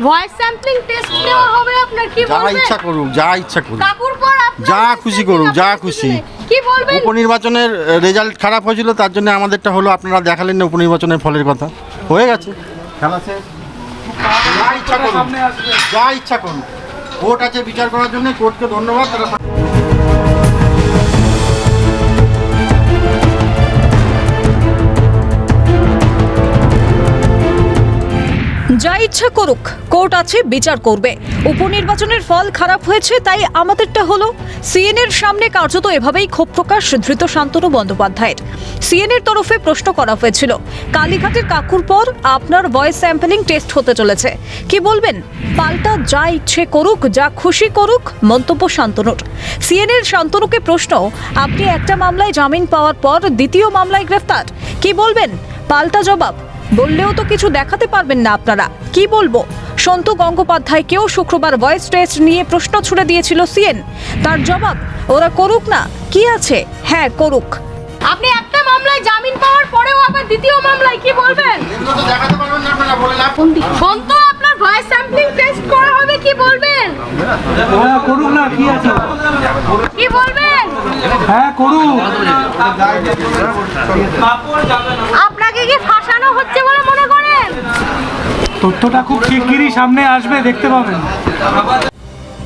Voice sampling test নেওয়া হবে আপনার, কি যা বলবেন? ইচ্ছা করুক, যা ইচ্ছা করুক, কাকুর পর আপনার যা voice খুশি sampling করুক, যা আপনার খুশি। কি বলবেন? উপনির্বাচনের রেজাল্ট খারাপ হয়েছিল, তার জন্য আমাদেরটা হলো, আপনারা দেখালেন না উপনির্বাচনের ফলের কথা, হয়ে গেছে, খেলা শেষ। যা ইচ্ছা করুন, যা ইচ্ছা করুন, কোর্ট আছে বিচার করার জন্য, কোর্টকে ধন্যবাদ। তারা যা ইচ্ছা করুক, কোর্ট আছে বিচার করবে। উপনির্বাচনের ফল খারাপ হয়েছে, তাই আমাদেরটা হলো। সিএনএর সামনে কার্যত এভাবেই ক্ষোভ প্রকাশ ধৃত শান্তনু বন্দ্যোপাধ্যায়ের। সিএনএর তরফে প্রশ্ন করা হয়েছিল, কালীঘাটের কাকুর পর আপনার ভয়েস স্যাম্পলিং টেস্ট হতে চলেছে, কি বলবেন? পাল্টা যা ইচ্ছে করুক, যা খুশি করুক, মন্তব্য শান্তনুর। সিএনএর শান্তনুকে প্রশ্ন, আপনি একটা মামলায় জামিন পাওয়ার পর দ্বিতীয় মামলায় গ্রেফতার, কি বলবেন? পাল্টা জবাব, বললেও তো কিছু দেখাতে পারবেন না আপনারা, কি বলবো? সন্তু গঙ্গোপাধ্যায়কেও শুক্রবার ভয়েস টেস্ট নিয়ে প্রশ্ন ছুড়ে দিয়েছিল সিএন। তার জবাব, ওরা করুক না, কি আছে, হ্যাঁ করুক। আপনি একটা মামলায় জামিন পাওয়ার পরেও আবার দ্বিতীয় মামলায়, কি বলবেন? এগুলো তো দেখাতে পারবেন না, আপনারা বলে লাভ। বন্ধু, আপনার ভয়েস স্যাম্পলিং টেস্ট করা হবে, কি বলবেন? হ্যাঁ করুক না, কি আছে, কি বলবেন? হ্যাঁ করুক। আপনাকে কি ফাঁসানো হচ্ছে বলে মনে করেন? তথ্যটা খুব শিগগিরই সামনে আসবে, দেখতে পাবেন।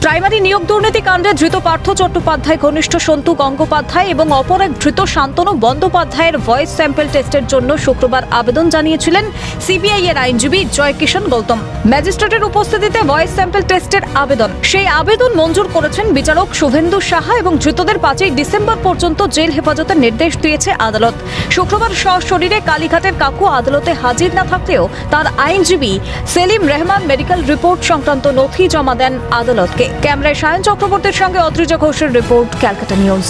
প্রাইমারি নিয়োগ দুর্নীতি কাণ্ডে ধৃত পার্থ চট্টোপাধ্যায় ঘনিষ্ঠ সন্তু গঙ্গোপাধ্যায় এবং অপর এক ধৃত শান্তনু বন্দ্যোপাধ্যায়ের ভয়েস স্যাম্পল টেস্টের জন্য শুক্রবার আবেদন জানিয়েছিলেন সিবিআই এর আইনজীবী জয়কিষণ গৌতম। ম্যাজিস্ট্রেটের উপস্থিতিতে ভয়েস স্যাম্পল টেস্টের আবেদন, সেই আবেদন মঞ্জুর করেছেন বিচারক শুভেন্দু সাহা এবং ধৃতদের 5 ডিসেম্বর পর্যন্ত জেল হেফাজতের নির্দেশ দিয়েছে আদালত। শুক্রবার সশরীরে কালীঘাটের কাকু আদালতে হাজির না থাকলেও তার আইনজীবী সেলিম রহমান মেডিকেল রিপোর্ট সংক্রান্ত নথি জমা দেন আদালতকে। ক্যামেরায় সায়ন চক্রবর্তীর সঙ্গে অদ্রিজা ঘোষের রিপোর্ট, ক্যালকাটা নিউজ।